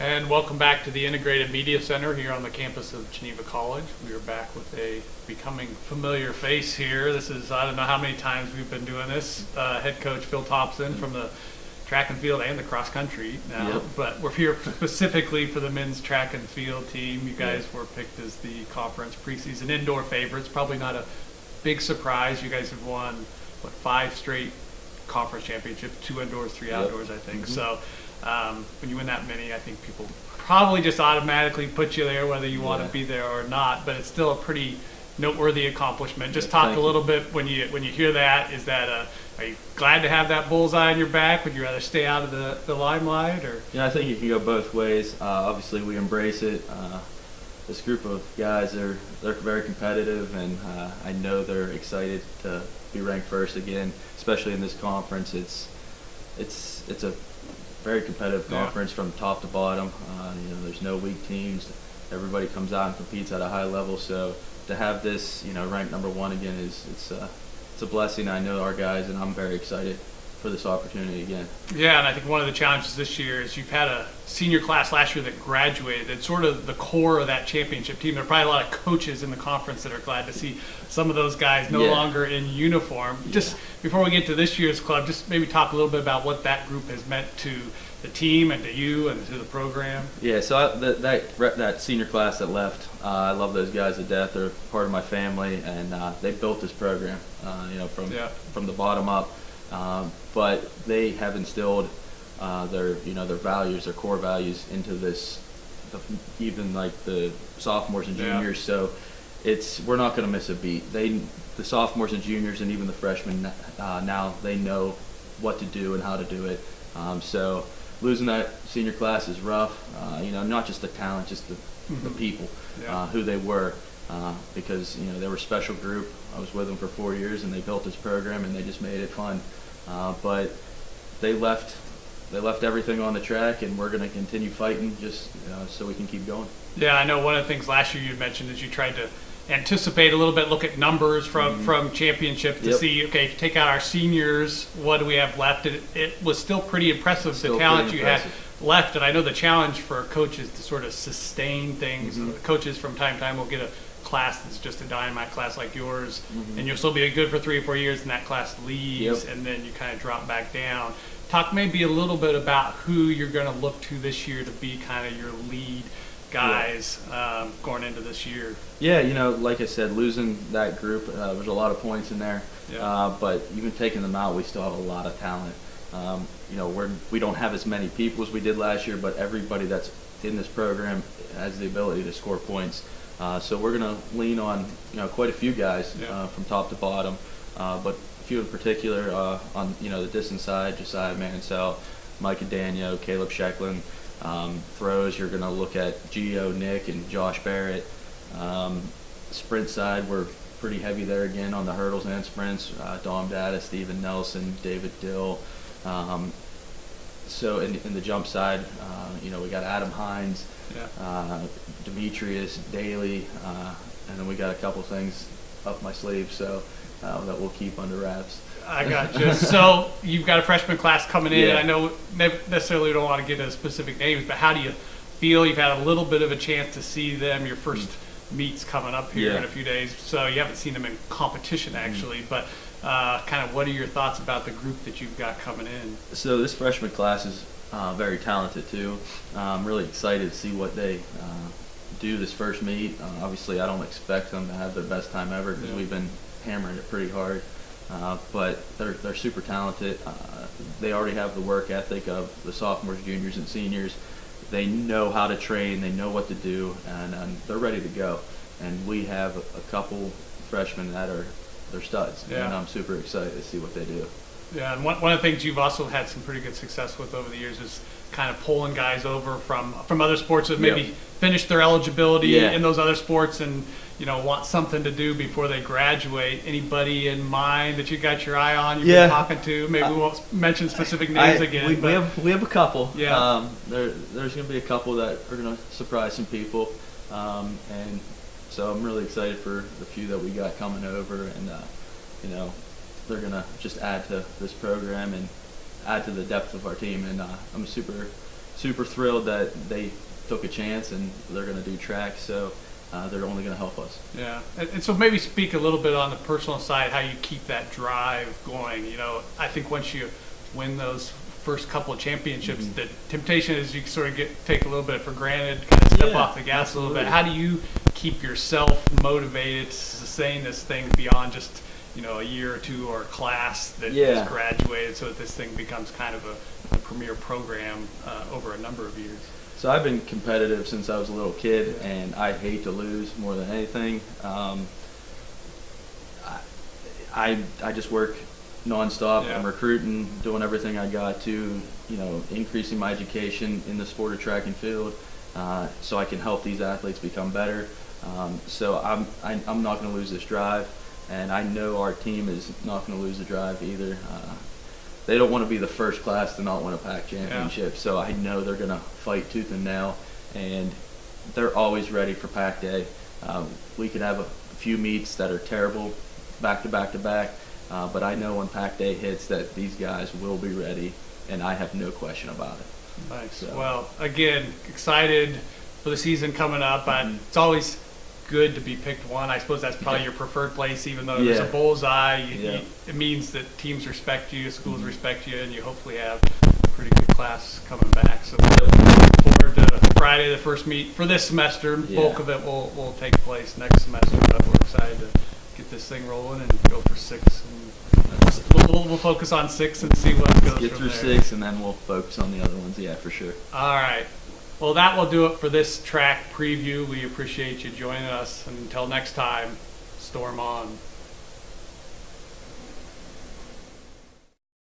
And welcome back to the Integrated Media Center here on the campus of Geneva College. We are back with a becoming familiar face here. This is, I don't know how many times we've been doing this, head coach Phil Thompson from the track and field and the cross country now. Yep. But we're here specifically for the men's track and field team. You guys were picked as the conference preseason indoor favorites. Probably not a big surprise. You guys have won, 5 straight conference championships, 2 indoors, 3 outdoors, I think. So when you win that many, I think people probably just automatically put you there whether you want to be there or not, but it's still a pretty noteworthy accomplishment. Just talk a little bit when you hear that. Is that are you glad to have that bullseye on your back? Would you rather stay out of the limelight? Or I think you can go both ways. Obviously we embrace it. This group of guys, they're very competitive, and I know they're excited to be ranked first again, especially in this conference. It's a very competitive conference from top to bottom. There's no weak teams. Everybody comes out and competes at a high level. So to have this, ranked number 1 again it's a blessing. I know our guys, and I'm very excited for this opportunity again. Yeah, and I think one of the challenges this year is you've had a senior class last year that graduated. It's sort of the core of that championship team. There are probably a lot of coaches in the conference that are glad to see some of those guys no longer in uniform. Just before we get to this year's club, just maybe talk a little bit about what that group has meant to the team and to you and to the program. Yeah, so that senior class that left, I love those guys to death. They're part of my family, and they built this program, from the bottom up. But they have instilled their values, their core values into this, even like the sophomores and juniors. So we're not going to miss a beat. The sophomores and juniors and even the freshmen now, they know what to do and how to do it. So losing that senior class is rough. Not just the talent, just the people, who they were, because they were a special group. I was with them for 4 years, and they built this program, and they just made it fun. But they left everything on the track, and we're going to continue fighting just so we can keep going. Yeah, I know one of the things last year you mentioned is you tried to anticipate a little bit, look at numbers from championship to see, okay, if you take out our seniors, what do we have left? It was still pretty impressive, the talent you had left. And I know the challenge for coaches to sort of sustain things. Coaches from time to time will get a class that's just a dynamite class like yours, and you'll still be good for 3 or 4 years, and that class leaves, and then you kind of drop back down. Talk maybe a little bit about who you're going to look to this year to be kind of your lead guys going into this year. Yeah, like I said, losing that group, there's a lot of points in there, but even taking them out, we still have a lot of talent. We don't have as many people as we did last year, but everybody that's in this program has the ability to score points. So we're going to lean on quite a few guys from top to bottom, but a few in particular on the distance side: Josiah Mansell, Micah Daniel, Caleb Shecklin. Throws, you're going to look at Gio, Nick, and Josh Barrett. Sprint side, we're pretty heavy there again on the hurdles and sprints. Dom Data, Steven Nelson, David Dill. So in the jump side, we got Adam Hines, Demetrius, Daly, and then we got a couple things up my sleeve, so that we'll keep under wraps. I got you. So you've got a freshman class coming in. I know necessarily don't want to get into specific names, but how do you feel? You've had a little bit of a chance to see them. Your first meet's coming up here in a few days, so you haven't seen them in competition actually, but kind of what are your thoughts about the group that you've got coming in? So this freshman class is very talented too. I'm really excited to see what they do this first meet. Obviously I don't expect them to have their best time ever because we've been hammering it pretty hard. But they're super talented. They already have the work ethic of the sophomores, juniors, and seniors. They know how to train. They know what to do, and they're ready to go. And we have a couple freshmen that they're studs, and I'm super excited to see what they do. Yeah, and one of the things you've also had some pretty good success with over the years is kind of pulling guys over from other sports that maybe finished their eligibility in those other sports and want something to do before they graduate. Anybody in mind that you got your eye on, you've been talking to? Maybe we won't mention specific names again. We have a couple. Yeah. There's going to be a couple that are going to surprise some people, and so I'm really excited for the few that we got coming over, and they're going to just add to this program and add to the depth of our team, and I'm super super thrilled that they took a chance and they're going to do track. So they're only going to help us. Yeah, and so maybe speak a little bit on the personal side, how you keep that drive going. I think once you win those first couple of championships, the temptation is you sort of take a little bit for granted, kind of step off the gas a little bit. How do you keep yourself motivated to sustain this thing beyond just a year or two or a class that is graduated, so that this thing becomes kind of a premier program over a number of years? So I've been competitive since I was a little kid, and I hate to lose more than anything. I just work nonstop. I'm recruiting, doing everything I got to, increasing my education in the sport of track and field, so I can help these athletes become better. So I'm not going to lose this drive, and I know our team is not going to lose the drive either. They don't want to be the first class to not win a PAC championship, so I know they're going to fight tooth and nail, and they're always ready for PAC Day. We could have a few meets that are terrible back to back to back, but I know when PAC Day hits that these guys will be ready, and I have no question about it. Nice. So. Well, again, excited for the season coming up. It's always good to be picked one. I suppose that's probably your preferred place, even though there's a bullseye. It means that teams respect you, schools respect you, and you hopefully have a pretty good class coming back. So we're looking forward to Friday, the first meet for this semester. Bulk of it will take place next semester, but we're excited to get this thing rolling and go for 6. And we'll focus on 6 and see what goes get from through there. 6, and then we'll focus on the other ones. Yeah, for sure. All right. Well, that will do it for this track preview. We appreciate you joining us. And until next time, storm on.